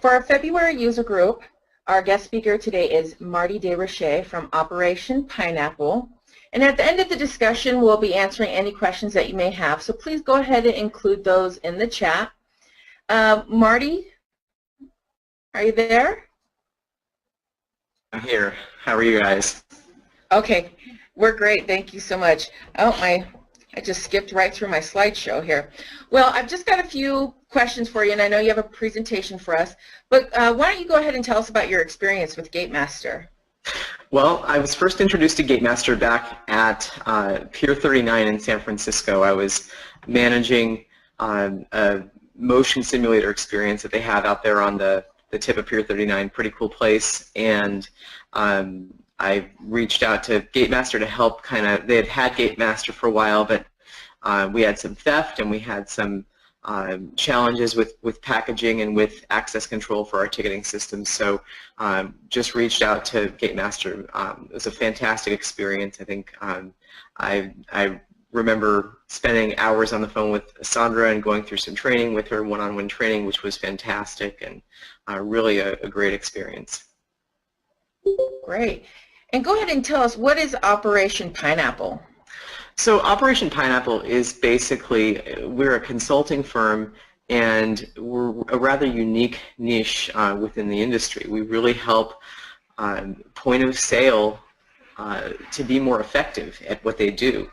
for our February user group, our guest speaker today is Marty DeRoche from Operation Pineapple. And at the end of the discussion, we'll be answering any questions that you may have. So please go ahead and include those in the chat. Marty, are you there? I'm here. How are you guys? Okay, we're great. Thank you so much. Oh, I just skipped right through my slideshow here. Well, I've just got a few questions for you, and I know you have a presentation for us. But why don't you go ahead and tell us about your experience with GateMaster? Well, I was first introduced to GateMaster back at Pier 39 in San Francisco. I was managing a motion simulator experience that they have out there on the tip of Pier 39. Pretty cool place. And I reached out to GateMaster to help they had GateMaster for a while, but we had some theft and we had some challenges with packaging and with access control for our ticketing system. So just reached out to GateMaster. It was a fantastic experience. I think I remember spending hours on the phone with Sandra and going through some training with her, one-on-one training, which was fantastic and really a great experience. Great. And go ahead and tell us, what is Operation Pineapple? So Operation Pineapple is basically, we're a consulting firm and we're a rather unique niche within the industry. We really help point of sale to be more effective at what they do.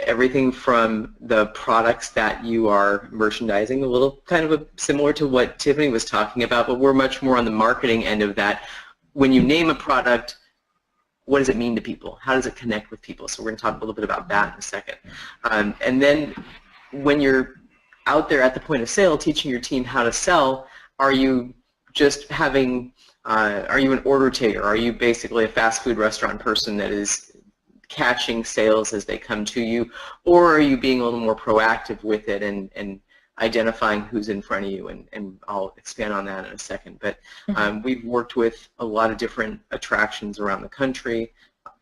Everything from the products that you are merchandising, a little kind of similar to what Tiffany was talking about, but we're much more on the marketing end of that. When you name a product, what does it mean to people? How does it connect with people? So we're going to talk a little bit about that in a second. And then when you're out there at the point of sale teaching your team how to sell, are you just having, are you an order taker? Are you basically a fast food restaurant person that is catching sales as they come to you? Or are you being a little more proactive with it and identifying who's in front of you, and I'll expand on that in a second. But we've worked with a lot of different attractions around the country,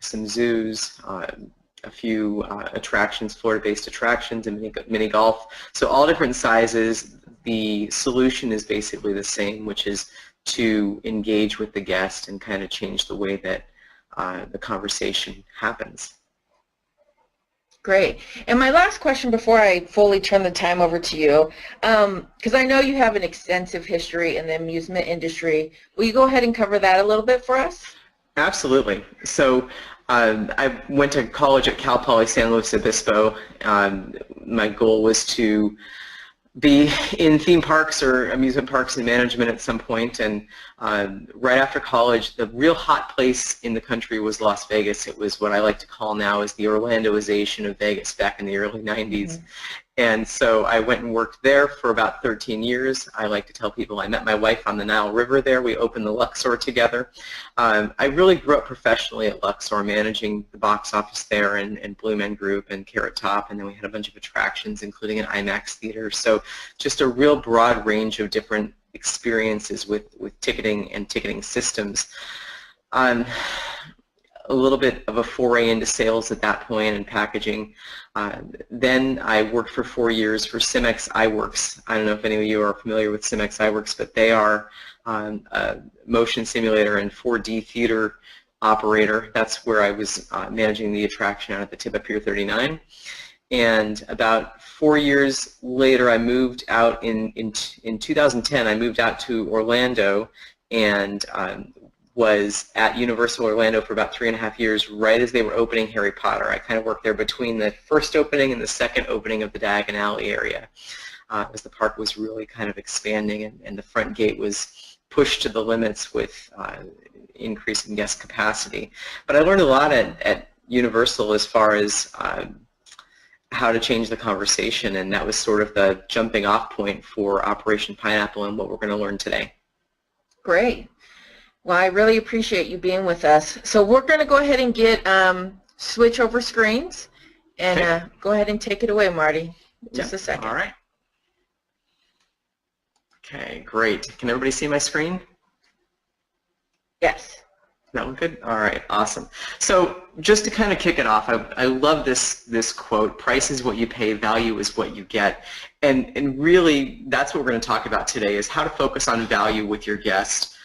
some zoos, a few attractions, Florida-based attractions, and mini golf. So all different sizes. The solution is basically the same, which is to engage with the guest and kind of change the way that the conversation happens. Great. And my last question before I fully turn the time over to you, because I know you have an extensive history in the amusement industry, will you go ahead and cover that a little bit for us? Absolutely. So I went to college at Cal Poly San Luis Obispo. My goal was to be in theme parks or amusement parks and management at some point, and right after college, the real hot place in the country was Las Vegas. It was what I like to call now as the Orlandoization of Vegas back in the early 90s. Mm-hmm. And so I went and worked there for about 13 years. I like to tell people I met my wife on the Nile River there. We opened the Luxor together. I really grew up professionally at Luxor, managing the box office there and Blue Man Group and Carrot Top, and then we had a bunch of attractions, including an IMAX theater. So just a real broad range of different experiences with ticketing and ticketing systems. A little bit of a foray into sales at that point and packaging. Then I worked for 4 years for Cimex iWorks. I don't know if any of you are familiar with Cimex iWorks, but they are a motion simulator and 4D theater operator. That's where I was managing the attraction out at the tip of Pier 39. And about 4 years later, I moved out in 2010. I moved out to Orlando and was at Universal Orlando for about 3.5 years, right as they were opening Harry Potter. I kind of worked there between the first opening and the second opening of the Diagon Alley area, as the park was really kind of expanding and the front gate was pushed to the limits with increasing guest capacity. But I learned a lot at Universal as far as how to change the conversation, and that was sort of the jumping off point for Operation Pineapple and what we're going to learn today. Great. Well, I really appreciate you being with us. So we're going to go ahead and get switch over screens, and okay. Go ahead and take it away, Marty. Just a second. All right. Okay, great. Can everybody see my screen? Yes. That one good? All right, awesome. So just to kind of kick it off, I love this quote, price is what you pay, value is what you get. And really, that's what we're going to talk about today, is how to focus on value with your guest,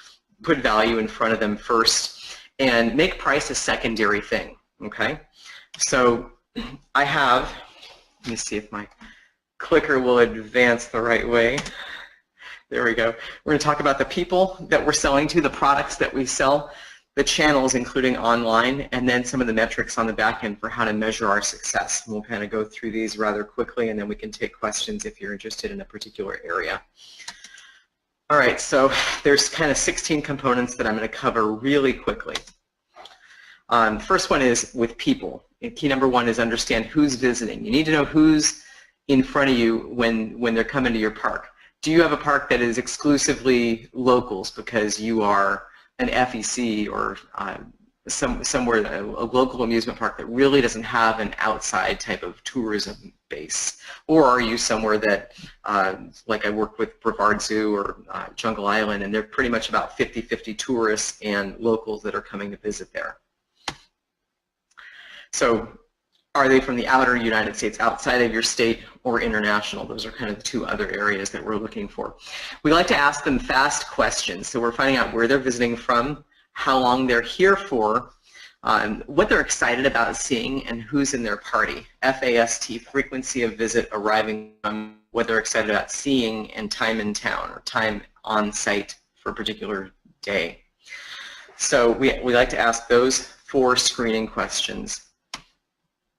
put value in front of them first, and make price a secondary thing, okay? So I have, let me see if my clicker will advance the right way. There we go. We're going to talk about the people that we're selling to, the products that we sell, the channels, including online, and then some of the metrics on the back end for how to measure our success. And we'll kind of go through these rather quickly, and then we can take questions if you're interested in a particular area. All right, so there's kind of 16 components that I'm going to cover really quickly. First one is with people. And key number one is understand who's visiting. You need to know who's in front of you when they're coming to your park. Do you have a park that is exclusively locals because you are an FEC or somewhere, a local amusement park that really doesn't have an outside type of tourism base? Or are you somewhere that, like I work with Brevard Zoo or Jungle Island, and they're pretty much about 50-50 tourists and locals that are coming to visit there? So are they from the outer United States, outside of your state, or international? Those are kind of the two other areas that we're looking for. We like to ask them fast questions, so we're finding out where they're visiting from, how long they're here for, what they're excited about seeing, and who's in their party. FAST, frequency of visit, arriving from, what they're excited about seeing, and time in town, or time on site for a particular day. So we like to ask those 4 screening questions.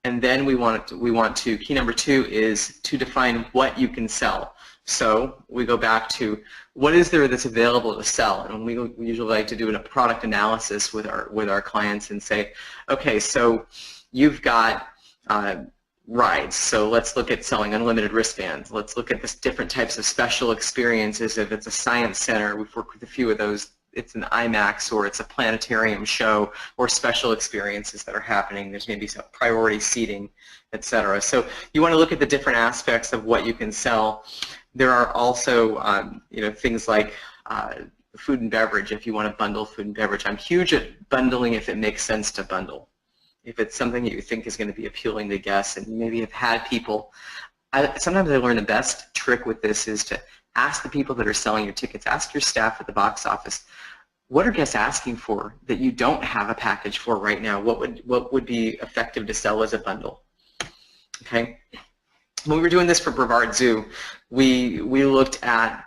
And then we want to, key number 2 is to define what you can sell. So we go back to what is there that's available to sell, and we usually like to do a product analysis with our clients and say, okay, so you've got rides, so let's look at selling unlimited wristbands. Let's look at this different types of special experiences. If it's a science center, we've worked with a few of those. It's an IMAX or it's a planetarium show or special experiences that are happening. There's maybe some priority seating, etc. So you want to look at the different aspects of what you can sell. There are also things like food and beverage, if you want to bundle food and beverage. I'm huge at bundling if it makes sense to bundle. If it's something that you think is going to be appealing to guests, and maybe have had people. Sometimes I learn the best trick with this is to ask the people that are selling your tickets, ask your staff at the box office, what are guests asking for that you don't have a package for right now? What would be effective to sell as a bundle? Okay. When we were doing this for Brevard Zoo, we looked at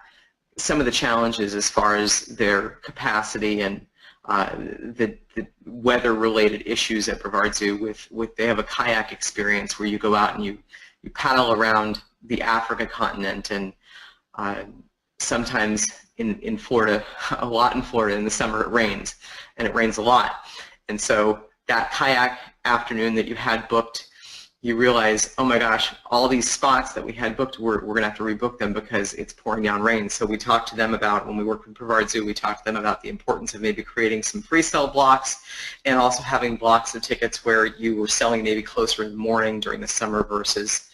some of the challenges as far as their capacity and the weather-related issues at Brevard Zoo. They have a kayak experience where you go out and you paddle around the Africa continent, and sometimes in Florida, a lot in Florida in the summer it rains, and it rains a lot. And so that kayak afternoon that you had booked, you realize, oh my gosh, all these spots that we had booked, we're going to have to rebook them because it's pouring down rain. So we talked to them about, when we worked with Brevard Zoo, we talked to them about the importance of maybe creating some freestyle blocks and also having blocks of tickets where you were selling maybe closer in the morning during the summer versus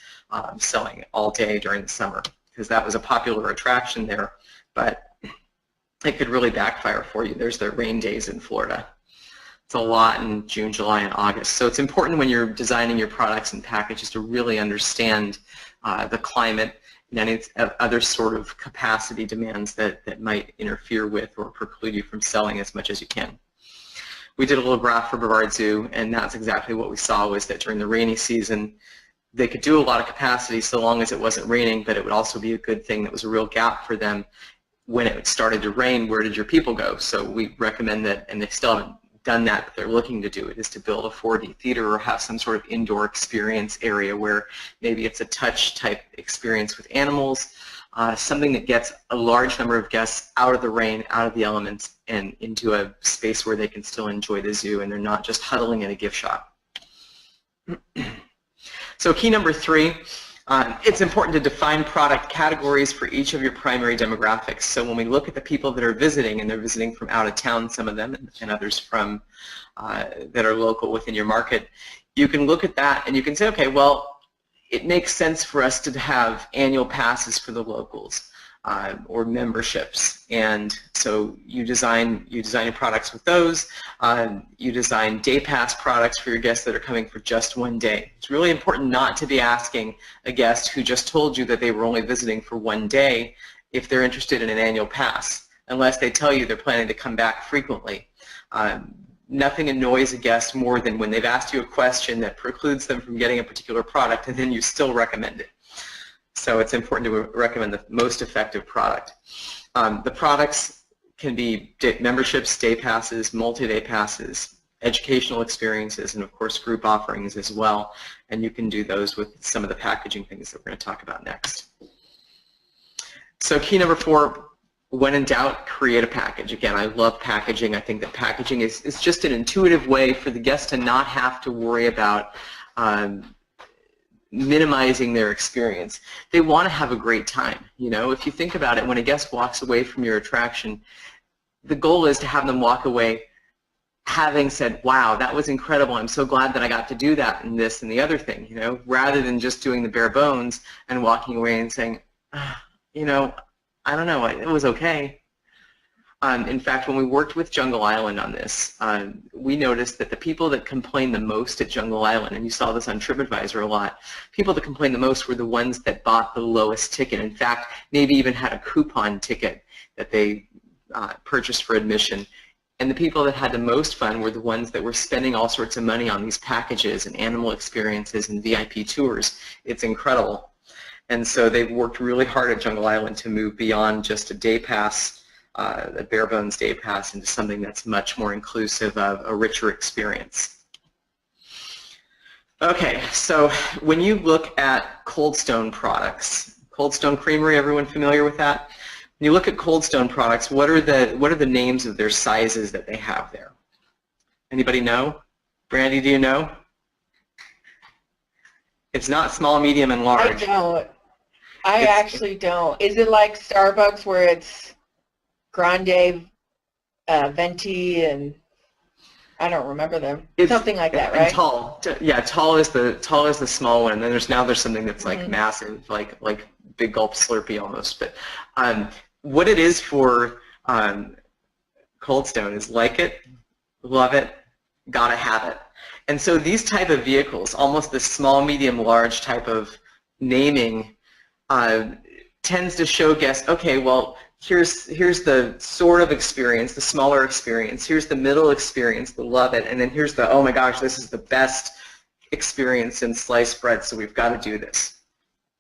selling all day during the summer, because that was a popular attraction there, but it could really backfire for you. There's the rain days in Florida. It's a lot in June, July, and August. So it's important when you're designing your products and packages to really understand the climate and any other sort of capacity demands that might interfere with or preclude you from selling as much as you can. We did a little graph for Brevard Zoo, and that's exactly what we saw, was that during the rainy season, they could do a lot of capacity so long as it wasn't raining, but it would also be a good thing that was a real gap for them. When it started to rain, where did your people go? So we recommend that, and they still haven't done that, but they're looking to do it, is to build a 4D theater or have some sort of indoor experience area where maybe it's a touch type experience with animals, something that gets a large number of guests out of the rain, out of the elements, and into a space where they can still enjoy the zoo and they're not just huddling in a gift shop. So key number 3, it's important to define product categories for each of your primary demographics. So when we look at the people that are visiting, and they're visiting from out of town, some of them, and others from that are local within your market, you can look at that and you can say, okay, well, it makes sense for us to have annual passes for the locals. or memberships. And so you design your products with those. You design day pass products for your guests that are coming for just one day. It's really important not to be asking a guest who just told you that they were only visiting for one day if they're interested in an annual pass, unless they tell you they're planning to come back frequently. Nothing annoys a guest more than when they've asked you a question that precludes them from getting a particular product and then you still recommend it. So it's important to recommend the most effective product. The products can be memberships, day passes, multi-day passes, educational experiences, and of course group offerings as well. And you can do those with some of the packaging things that we're going to talk about next. So key number 4, when in doubt, create a package. Again, I love packaging. I think that packaging is just an intuitive way for the guest to not have to worry about minimizing their experience. They want to have a great time. You know, if you think about it, when a guest walks away from your attraction, the goal is to have them walk away having said, wow, that was incredible. I'm so glad that I got to do that and this and the other thing, you know, rather than just doing the bare bones and walking away and saying, you know, I don't know, it was okay. In fact, when we worked with Jungle Island on this, we noticed that the people that complained the most at Jungle Island, and you saw this on TripAdvisor a lot, people that complained the most were the ones that bought the lowest ticket. In fact, maybe even had a coupon ticket that they purchased for admission. And the people that had the most fun were the ones that were spending all sorts of money on these packages and animal experiences and VIP tours. It's incredible. And so they've worked really hard at Jungle Island to move beyond just a day pass, a bare bones day pass, into something that's much more inclusive of a richer experience. Okay, so when you look at Cold Stone products, Cold Stone Creamery, everyone familiar with that? When you look at Cold Stone products, what are the names of their sizes that they have there? Anybody know? Brandy, do you know? It's not small, medium, and large. I don't. I actually don't. Is it like Starbucks where it's grande, venti, and I don't remember them. It's something like that, right? Tall. Yeah, tall is the small one. And then there's something that's like massive, like Big Gulp Slurpee almost. But what it is for Cold Stone is like it, love it, gotta have it. And so these type of vehicles, almost the small, medium, large type of naming, tends to show guests, okay, well, here's the sort of experience, the smaller experience, here's the middle experience, the love it, and then here's the, oh my gosh, this is the best experience in sliced bread, so we've got to do this.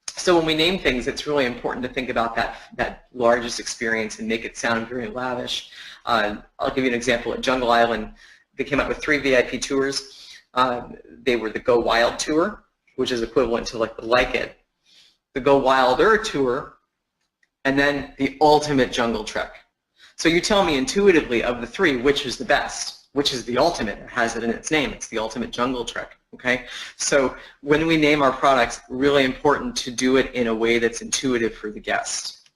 So when we name things, it's really important to think about that largest experience and make it sound very lavish. I'll give you an example. At Jungle Island, they came up with 3 VIP tours. They were the Go Wild tour, which is equivalent to like the Like It, the Go Wilder tour, and then the Ultimate Jungle Trek. So you tell me intuitively of the 3, which is the best, which is the ultimate. It has it in its name. It's the Ultimate Jungle Trek. Okay? So when we name our products, really important to do it in a way that's intuitive for the guest.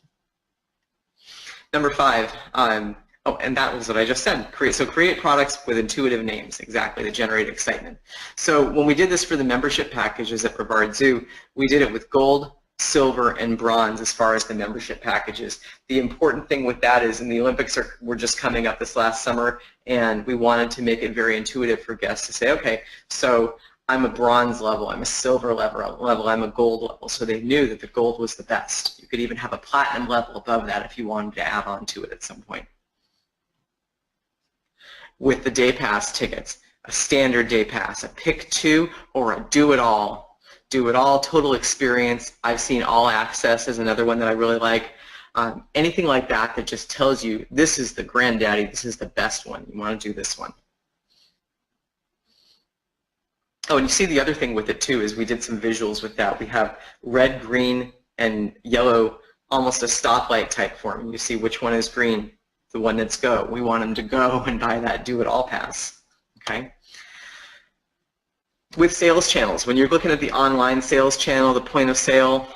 Number 5, oh, and that was what I just said. Create products with intuitive names, exactly, to generate excitement. So when we did this for the membership packages at Brevard Zoo, we did it with gold, silver, and bronze as far as the membership packages. The important thing with that is, and the Olympics were just coming up this last summer, and we wanted to make it very intuitive for guests to say, okay, so I'm a bronze level, I'm a silver level, I'm a gold level. So they knew that the gold was the best. You could even have a platinum level above that if you wanted to add on to it at some point. With the day pass tickets, a standard day pass, a pick 2, or a do it all. Do it all, total experience. I've seen all access as another one that I really like. Anything like that that just tells you this is the granddaddy, this is the best one. You want to do this one. Oh, and you see the other thing with it too is we did some visuals with that. We have red, green, and yellow, almost a stoplight type form. You see which one is green, the one that's go. We want them to go and buy that do it all pass. Okay. With sales channels, when you're looking at the online sales channel, the point of sale,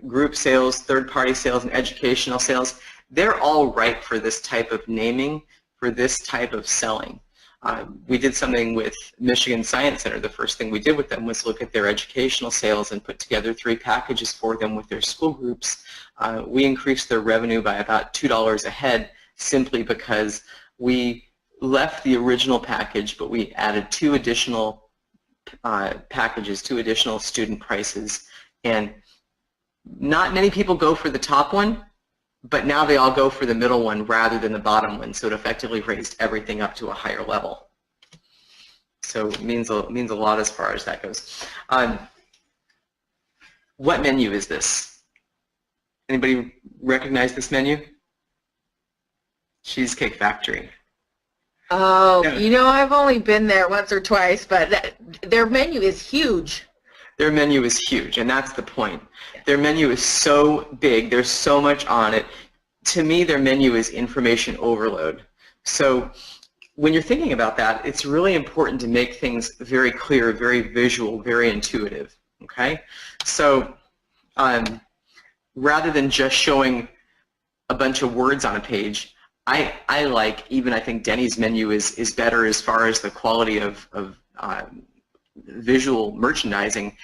group sales, third-party sales, and educational sales, they're all right for this type of naming, for this type of selling. We did something with Michigan Science Center. The first thing we did with them was look at their educational sales and put together 3 packages for them with their school groups. We increased their revenue by about $2 a head simply because we left the original package, but we added 2 additional packages, 2 additional student prices. And not many people go for the top one, but now they all go for the middle one rather than the bottom one, so it effectively raised everything up to a higher level. So it means a lot as far as that goes. What menu is this? Anybody recognize this menu? Cheesecake Factory. Oh, you know, I've only been there once or twice, but their menu is huge. Their menu is huge, and that's the point. Their menu is so big, there's so much on it. To me, their menu is information overload. So when you're thinking about that, it's really important to make things very clear, very visual, very intuitive, okay? So rather than just showing a bunch of words on a page, I like, even I think Denny's menu is better as far as the quality of visual merchandising.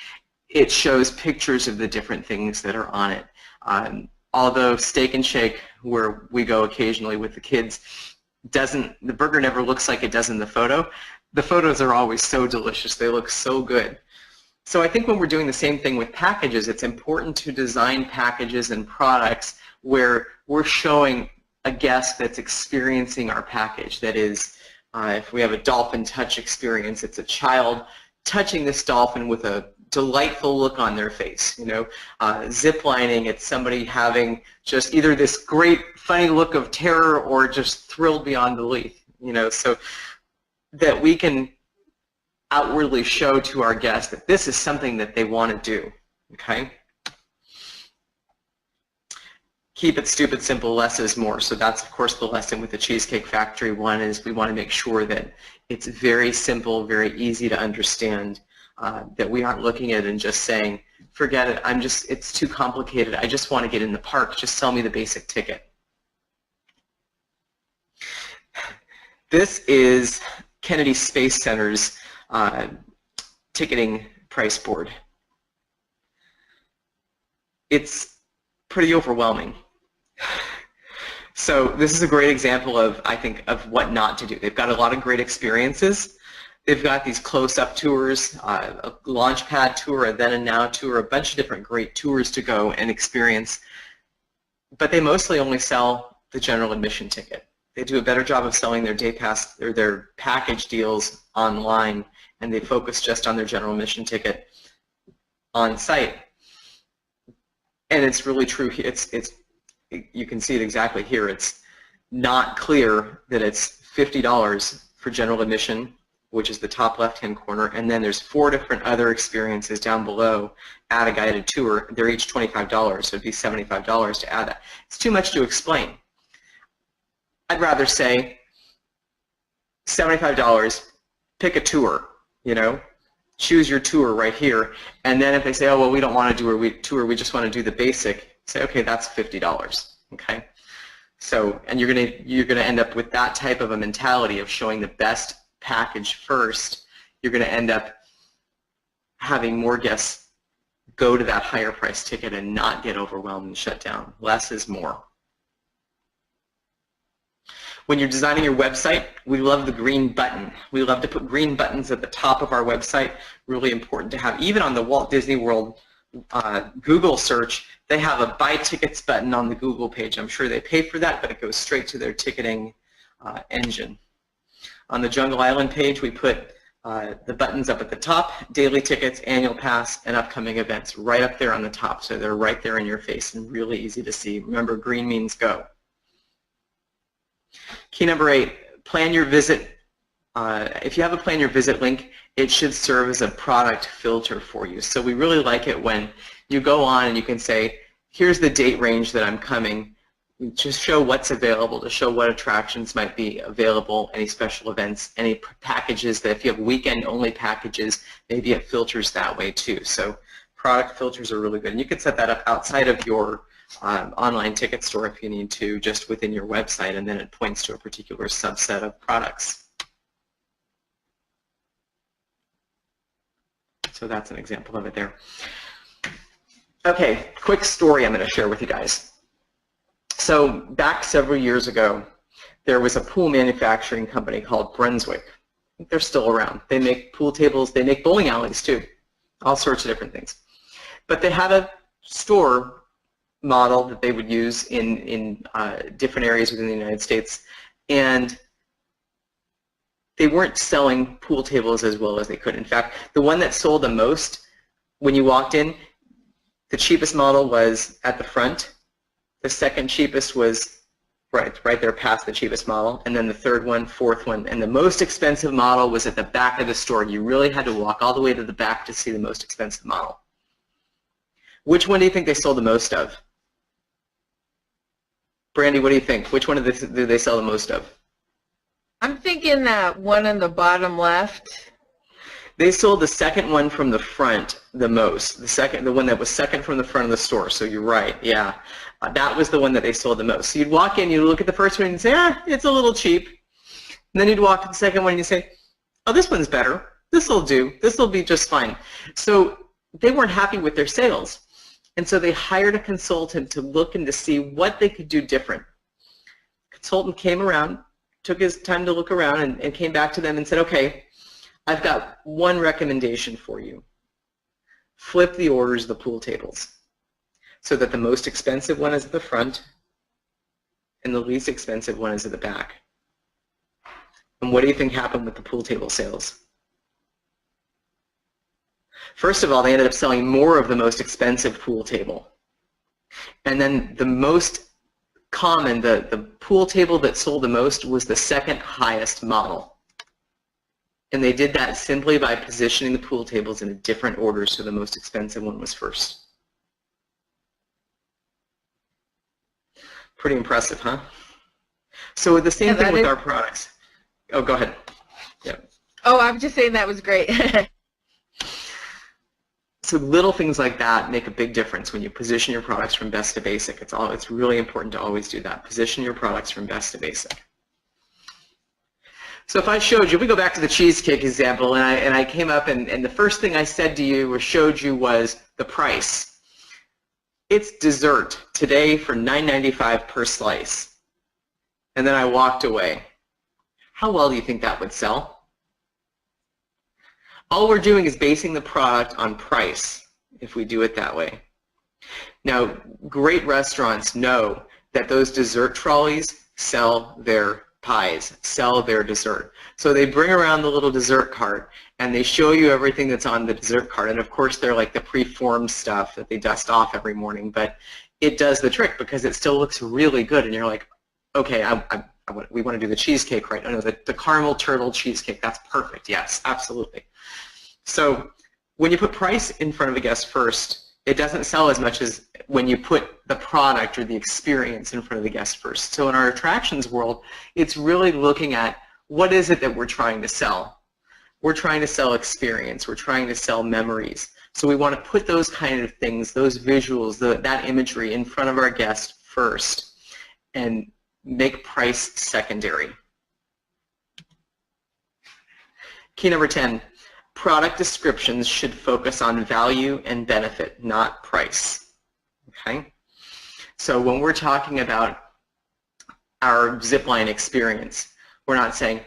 It shows pictures of the different things that are on it. Although Steak and Shake, where we go occasionally with the kids, the burger never looks like it does in the photo. The photos are always so delicious. They look so good. So I think when we're doing the same thing with packages, it's important to design packages and products where we're showing a guest that's experiencing our package. That is, if we have a dolphin touch experience, it's a child touching this dolphin with a delightful look on their face. You know, zip lining, it's somebody having just either this great funny look of terror or just thrilled beyond belief. You know, so that we can outwardly show to our guests that this is something that they want to do. Okay. Keep it stupid, simple, less is more. So that's, of course, the lesson with the Cheesecake Factory one is we want to make sure that it's very simple, very easy to understand, that we aren't looking at it and just saying, forget it, it's too complicated, I just want to get in the park, just sell me the basic ticket. This is Kennedy Space Center's ticketing price board. It's pretty overwhelming. So this is a great example of, I think, of what not to do. They've got a lot of great experiences. They've got these close-up tours, a launch pad tour, a then and now tour, a bunch of different great tours to go and experience. But they mostly only sell the general admission ticket. They do a better job of selling their day pass or their package deals online, and they focus just on their general admission ticket on site. And it's really true. You can see it exactly here. It's not clear that it's $50 for general admission, which is the top left-hand corner, and then there's 4 different other experiences down below at a guided tour. They're each $25, so it'd be $75 to add that. It's too much to explain. I'd rather say $75, pick a tour, you know, choose your tour right here, and then if they say, oh, well, we don't want to do a tour, we just want to do the basic, say, okay, that's $50, okay? So, and you're gonna end up with that type of a mentality of showing the best package first. You're gonna end up having more guests go to that higher price ticket and not get overwhelmed and shut down. Less is more. When you're designing your website, we love the green button. We love to put green buttons at the top of our website. Really important to have. Even on the Walt Disney World Google search, they have a buy tickets button on the Google page. I'm sure they pay for that, but it goes straight to their ticketing engine. On the Jungle Island page, we put the buttons up at the top, daily tickets, annual pass, and upcoming events right up there on the top. So they're right there in your face and really easy to see. Remember, green means go. Key number 8, plan your visit. If you have a plan your visit link, it should serve as a product filter for you. So we really like it when you go on and you can say, here's the date range that I'm coming. Just show what's available, to show what attractions might be available, any special events, any packages that if you have weekend-only packages, maybe it filters that way too. So product filters are really good. And you can set that up outside of your online ticket store if you need to, just within your website, and then it points to a particular subset of products. So that's an example of it there. Okay, quick story I'm going to share with you guys. So back several years ago, there was a pool manufacturing company called Brunswick. I think they're still around. They make pool tables, they make bowling alleys too, all sorts of different things. But they had a store model that they would use in different areas within the United States, and they weren't selling pool tables as well as they could. In fact, the one that sold the most when you walked in, the cheapest model was at the front, the second cheapest was right there past the cheapest model, and then the third one, fourth one, and the most expensive model was at the back of the store. You really had to walk all the way to the back to see the most expensive model. Which one do you think they sold the most of? Brandy, what do you think? Which one do they sell the most of? I'm thinking that one on the bottom left. They sold the second one from the front the most. The one that was second from the front of the store. So you're right, yeah. That was the one that they sold the most. So you'd walk in, you'd look at the first one and say, it's a little cheap. And then you'd walk to the second one and you'd say, oh, this one's better. This will do. This will be just fine. So they weren't happy with their sales. And so they hired a consultant to look and to see what they could do different. The consultant came around, took his time to look around, and came back to them and said, okay, I've got one recommendation for you. Flip the orders of the pool tables so that the most expensive one is at the front and the least expensive one is at the back. And what do you think happened with the pool table sales? First of all, they ended up selling more of the most expensive pool table. And then the most common, the pool table that sold the most was the second highest model. And they did that simply by positioning the pool tables in a different order, so the most expensive one was first. Pretty impressive, huh? So the same thing with our products. Oh, go ahead. Yeah. Oh, I'm just saying that was great. So little things like that make a big difference when you position your products from best to basic. It's really important to always do that. Position your products from best to basic. So if I showed you, if we go back to the cheesecake example, and I came up and the first thing I said to you or showed you was the price. It's dessert today for $9.95 per slice. And then I walked away. How well do you think that would sell? All we're doing is basing the product on price if we do it that way. Now, great restaurants know that those dessert trolleys sell their pies, sell their dessert. So they bring around the little dessert cart and they show you everything that's on the dessert cart. And of course, they're like the preformed stuff that they dust off every morning, but it does the trick because it still looks really good. And you're like, okay, we want to do the cheesecake, right? No, the caramel turtle cheesecake, that's perfect. Yes, absolutely. So when you put price in front of a guest first, it doesn't sell as much as when you put the product or the experience in front of the guest first. So in our attractions world, it's really looking at what is it that we're trying to sell. We're trying to sell experience. We're trying to sell memories. So we want to put those kind of things, those visuals, that imagery in front of our guest first and make price secondary. Key number 10. Product descriptions should focus on value and benefit, not price. Okay? So when we're talking about our zipline experience, we're not saying,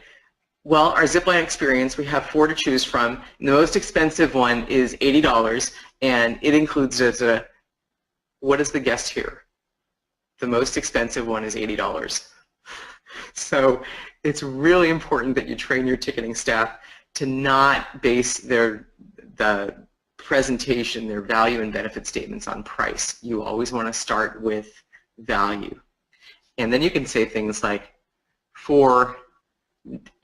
well, our zipline experience, we have 4 to choose from. And the most expensive one is $80, and it includes what does the guest hear? The most expensive one is $80. So it's really important that you train your ticketing staff to not base the presentation, their value and benefit statements on price. You always want to start with value. And then you can say things like, for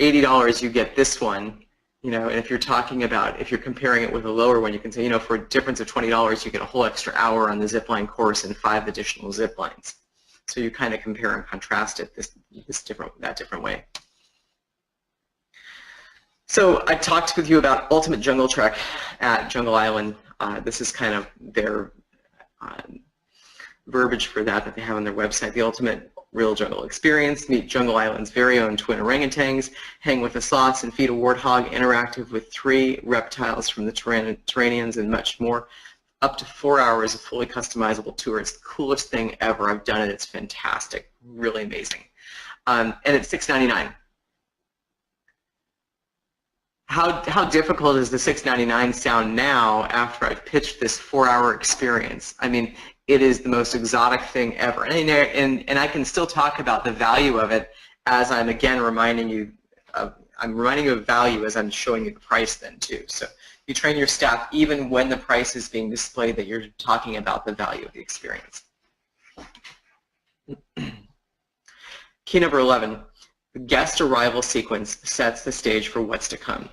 $80 you get this one, and if you're talking about, if you're comparing it with a lower one, you can say, for a difference of $20 you get a whole extra hour on the zipline course and 5 additional zip lines. So you kind of compare and contrast it that different way. So I talked with you about Ultimate Jungle Trek at Jungle Island. This is kind of their verbiage for that they have on their website. The Ultimate real jungle experience, meet Jungle Island's very own twin orangutans, hang with the sloths and feed a warthog, interactive with 3 reptiles from the Turanians, and much more. Up to 4 hours of fully customizable tour. It's the coolest thing ever. I've done it. It's fantastic. Really amazing. And it's $6.99. How difficult does the $6.99 sound now after I've pitched this 4-hour experience? I mean, it is the most exotic thing ever. And I can still talk about the value of it as I'm, again, reminding you of value as I'm showing you the price then, too. So you train your staff even when the price is being displayed that you're talking about the value of the experience. Key number 11, the guest arrival sequence sets the stage for what's to come.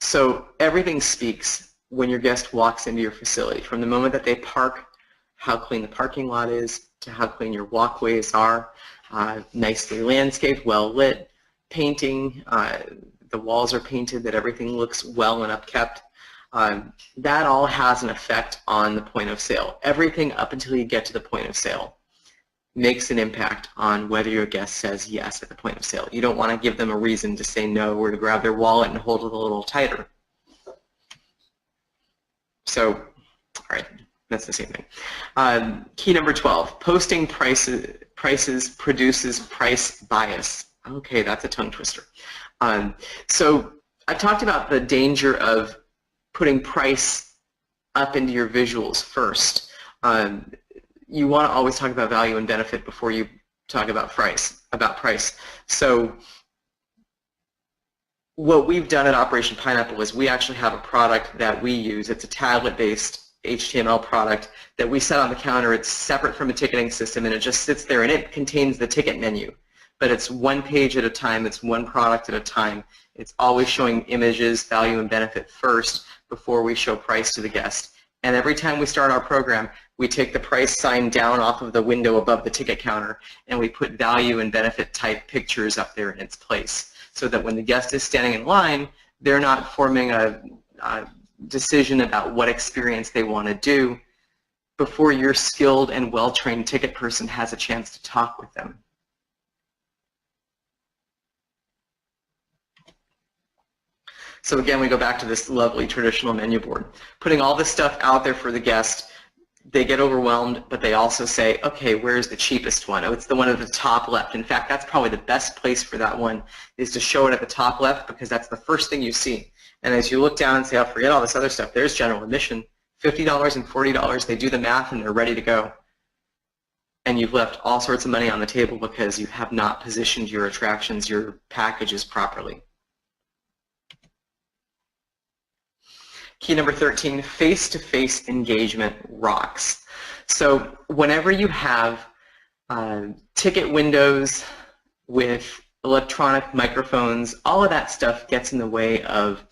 So everything speaks when your guest walks into your facility, from the moment that they park, how clean the parking lot is, to how clean your walkways are, nicely landscaped, well lit, painting, the walls are painted, that everything looks well and upkept. That all has an effect on the point of sale. Everything up until you get to the point of sale makes an impact on whether your guest says yes at the point of sale. You don't want to give them a reason to say no or to grab their wallet and hold it a little tighter. So, all right, that's the same thing. Key number 12, posting prices produces price bias. Okay, that's a tongue twister. So I talked about the danger of putting price up into your visuals first. You want to always talk about value and benefit before you talk about price. So what we've done at Operation Pineapple is we actually have a product that we use. It's a tablet-based HTML product that we set on the counter. It's separate from a ticketing system, and it just sits there, and it contains the ticket menu. But it's one page at a time. It's one product at a time. It's always showing images, value, and benefit first before we show price to the guest. And every time we start our program, we take the price sign down off of the window above the ticket counter, and we put value and benefit type pictures up there in its place, so that when the guest is standing in line, they're not forming a decision about what experience they want to do before your skilled and well-trained ticket person has a chance to talk with them. So again, we go back to this lovely traditional menu board. Putting all this stuff out there for the guest, they get overwhelmed, but they also say, okay, where's the cheapest one? Oh, it's the one at the top left. In fact, that's probably the best place for that one, is to show it at the top left, because that's the first thing you see. And as you look down and say, oh, forget all this other stuff, there's general admission, $50 and $40, they do the math and they're ready to go. And you've left all sorts of money on the table because you have not positioned your attractions, your packages properly. Key number 13, face-to-face engagement rocks. So whenever you have ticket windows with electronic microphones, all of that stuff gets in the way of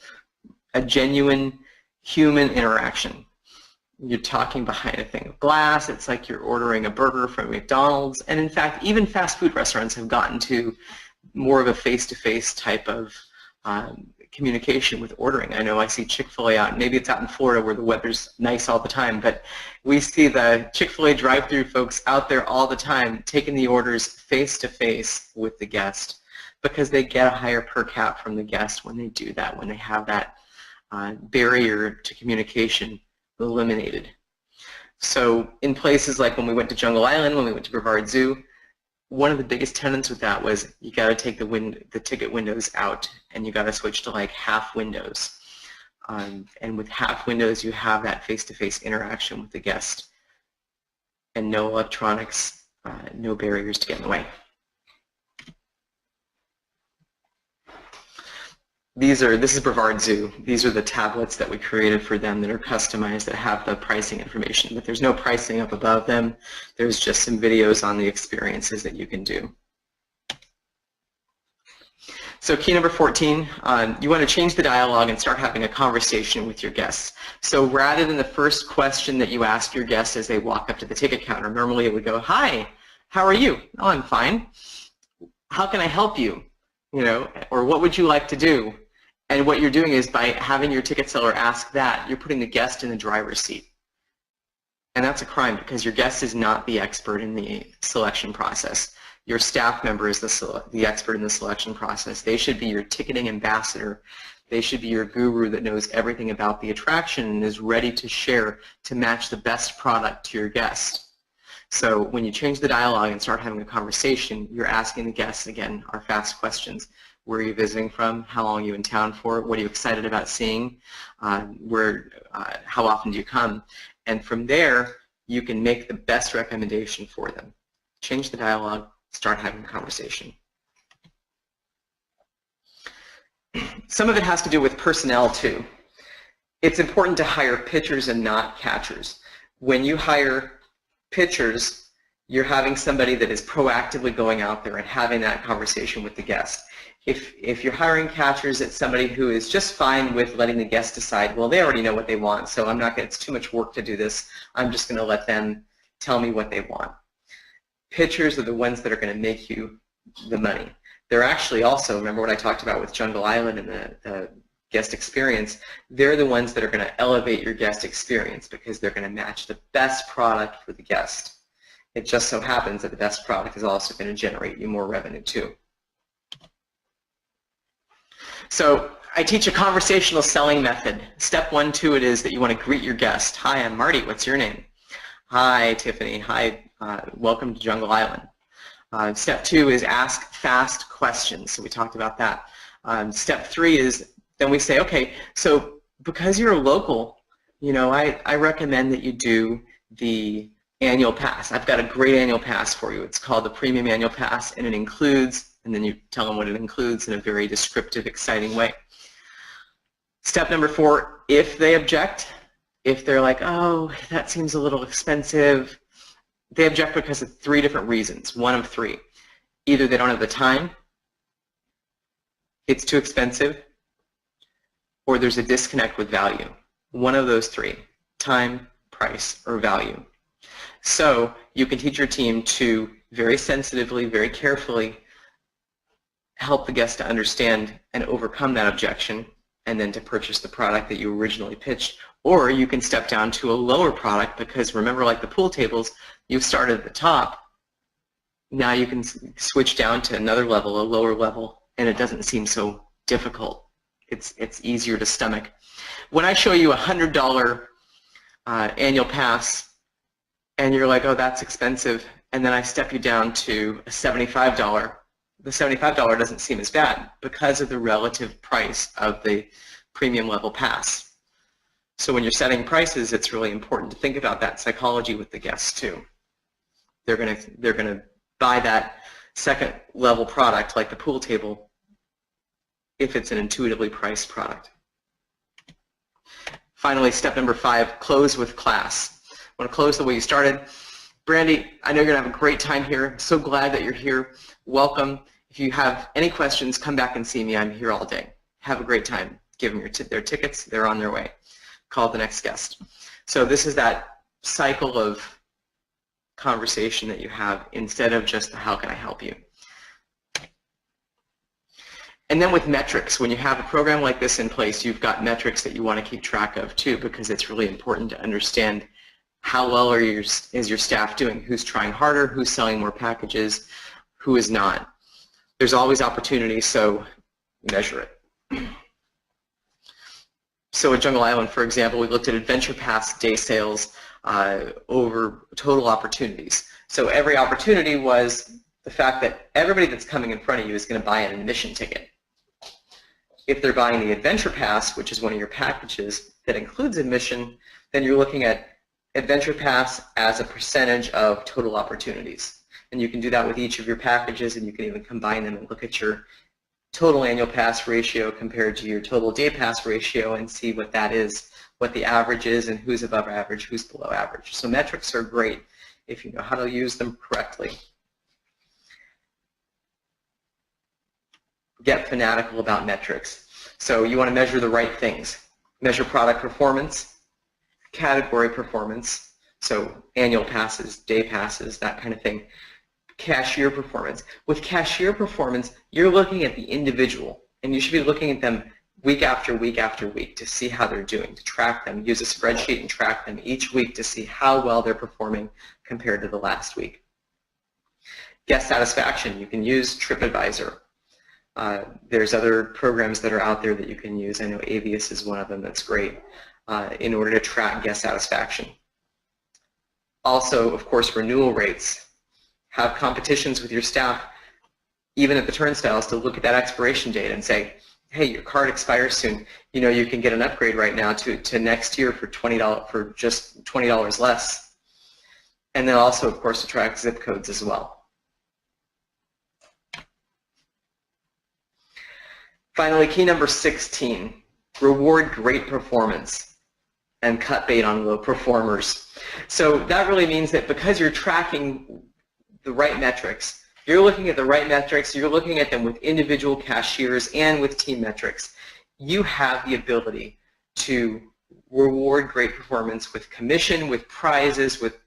a genuine human interaction. You're talking behind a thing of glass. It's like you're ordering a burger from McDonald's. And in fact, even fast food restaurants have gotten to more of a face-to-face type of communication with ordering. I know I see Chick-fil-A out, maybe it's out in Florida where the weather's nice all the time, but we see the Chick-fil-A drive-through folks out there all the time taking the orders face-to-face with the guest, because they get a higher per cap from the guest when they do that, when they have that barrier to communication eliminated. So in places like when we went to Jungle Island, when we went to Brevard Zoo, one of the biggest tenets with that was you got to take the ticket windows out, and you got to switch to like half windows. And with half windows, you have that face-to-face interaction with the guest, and no electronics, no barriers to get in the way. This is Brevard Zoo. These are the tablets that we created for them that are customized, that have the pricing information, but there's no pricing up above them. There's just some videos on the experiences that you can do. So key number 14, you want to change the dialogue and start having a conversation with your guests. So rather than the first question that you ask your guests as they walk up to the ticket counter, normally it would go, hi, how are you? Oh, I'm fine. How can I help you? You know, or what would you like to do? And what you're doing is, by having your ticket seller ask that, you're putting the guest in the driver's seat. And that's a crime, because your guest is not the expert in the selection process. Your staff member is the expert in the selection process. They should be your ticketing ambassador. They should be your guru that knows everything about the attraction and is ready to share to match the best product to your guest. So when you change the dialogue and start having a conversation, you're asking the guests, again, our fast questions. Where are you visiting from? How long are you in town for? What are you excited about seeing? How often do you come? And from there, you can make the best recommendation for them. Change the dialogue, start having a conversation. Some of it has to do with personnel too. It's important to hire pitchers and not catchers. When you hire pitchers, you're having somebody that is proactively going out there and having that conversation with the guest. If you're hiring catchers, it's somebody who is just fine with letting the guest decide, well, they already know what they want, so I'm not going to, it's too much work to do this. I'm just going to let them tell me what they want. Pitchers are the ones that are going to make you the money. They're actually also, remember what I talked about with Jungle Island and the guest experience, they're the ones that are going to elevate your guest experience because they're going to match the best product for the guest. It just so happens that the best product is also going to generate you more revenue too. So I teach a conversational selling method. Step 1 to it is that you want to greet your guest. Hi, I'm Marty. What's your name? Hi, Tiffany. Hi, welcome to Jungle Island. Step 2 is ask fast questions. So we talked about that. Step 3 is then we say, okay, so because you're a local, you know, I recommend that you do the annual pass. I've got a great annual pass for you. It's called the Premium Annual Pass, and it includes, and then you tell them what it includes in a very descriptive, exciting way. Step number 4, if they object, if they're like, oh, that seems a little expensive, they object because of 3 different reasons, 1 of 3. Either they don't have the time, it's too expensive, or there's a disconnect with value. 1 of those 3, time, price, or value. So you can teach your team to very sensitively, very carefully help the guest to understand and overcome that objection and then to purchase the product that you originally pitched. Or you can step down to a lower product because remember, like the pool tables, you've started at the top. Now you can switch down to another level, a lower level, and it doesn't seem so difficult. It's easier to stomach. When I show you a $100 annual pass and you're like, oh, that's expensive, and then I step you down to a $75, the $75 doesn't seem as bad because of the relative price of the premium level pass. So when you're setting prices, it's really important to think about that psychology with the guests too. They're gonna buy that second level product like the pool table if it's an intuitively priced product. Finally, step number 5, close with class. I want to close the way you started. Brandy, I know you're going to have a great time here. I'm so glad that you're here. Welcome. If you have any questions, come back and see me. I'm here all day. Have a great time. Give them their tickets. They're on their way. Call the next guest. So this is that cycle of conversation that you have instead of just the how can I help you. And then with metrics, when you have a program like this in place, you've got metrics that you want to keep track of too, because it's really important to understand how well is your staff doing, who's trying harder, who's selling more packages, who is not. There's always opportunity, so measure it. So at Jungle Island, for example, we looked at Adventure Pass day sales over total opportunities. So every opportunity was the fact that everybody that's coming in front of you is going to buy an admission ticket. If they're buying the Adventure Pass, which is one of your packages that includes admission, then you're looking at Adventure Pass as a percentage of total opportunities. And you can do that with each of your packages, and you can even combine them and look at your total annual pass ratio compared to your total day pass ratio and see what that is, what the average is, and who's above average, who's below average. So metrics are great if you know how to use them correctly. Get fanatical about metrics. So you want to measure the right things. Measure product performance, category performance, so annual passes, day passes, that kind of thing. Cashier performance. With cashier performance, you're looking at the individual, and you should be looking at them week after week after week to see how they're doing, to track them. Use a spreadsheet and track them each week to see how well they're performing compared to the last week. guest satisfaction. You can use TripAdvisor. There's other programs that are out there that you can use. I know Avius is one of them that's great in order to track guest satisfaction. Also, of course, renewal rates. Have competitions with your staff, even at the turnstiles, to look at that expiration date and say, hey, your card expires soon. You know, you can get an upgrade right now to next year for for just $20 less. And then also, of course, to track zip codes as well. Finally, key number 16, reward great performance and cut bait on low performers. So that really means that because you're tracking the right metrics, you're looking at the right metrics, you're looking at them with individual cashiers and with team metrics, you have the ability to reward great performance with commission, with prizes, with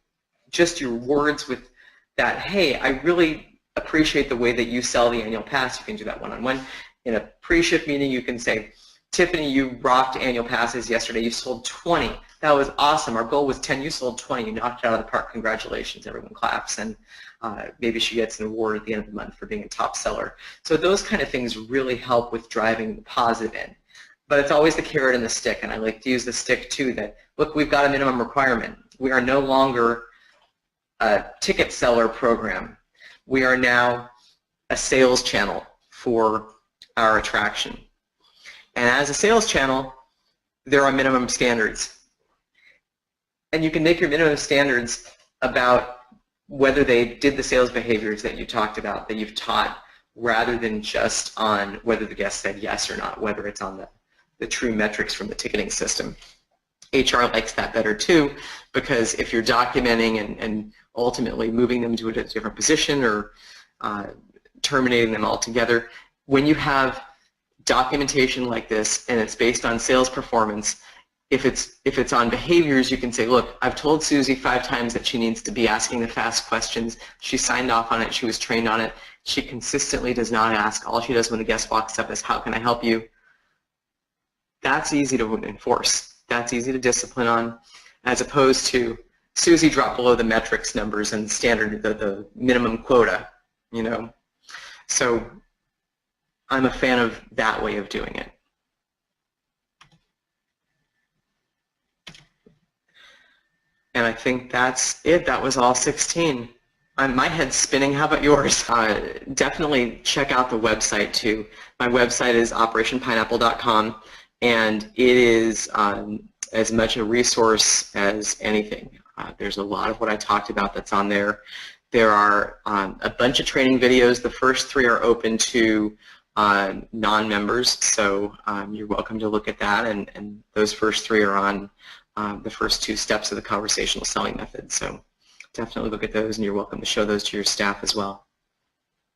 just your words, with that, hey, I really appreciate the way that you sell the annual pass. You can do that one-on-one. In a pre-shift meeting, you can say, Tiffany, you rocked annual passes yesterday. You sold 20. That was awesome. Our goal was 10. You sold 20. You knocked it out of the park. Congratulations. Everyone claps. And maybe she gets an award at the end of the month for being a top seller. So those kind of things really help with driving the positive in. But it's always the carrot and the stick. And I like to use the stick, too, that, look, we've got a minimum requirement. We are no longer a ticket seller program. We are now a sales channel for our attraction. And as a sales channel, there are minimum standards. And you can make your minimum standards about whether they did the sales behaviors that you talked about, that you've taught, rather than just on whether the guest said yes or not, whether it's on the true metrics from the ticketing system. HR likes that better too, because if you're documenting and ultimately moving them to a different position or terminating them altogether, when you have documentation like this and it's based on sales performance, if it's on behaviors, you can say, look, I've told Susie 5 times that she needs to be asking the fast questions. She signed off on it. She was trained on it. She consistently does not ask. All she does when the guest walks up is, how can I help you? That's easy to enforce. That's easy to discipline on, as opposed to Susie dropped below the metrics numbers and standard, the minimum quota, you know. So I'm a fan of that way of doing it. And I think that's it. That was all 16. My head's spinning. How about yours? Definitely check out the website too. My website is operationpineapple.com, and it is as much a resource as anything. There's a lot of what I talked about that's on there. There are a bunch of training videos. The first 3 are open to non-members, so you're welcome to look at that, and those first 3 are on the first 2 steps of the conversational selling method. So definitely look at those, and you're welcome to show those to your staff as well.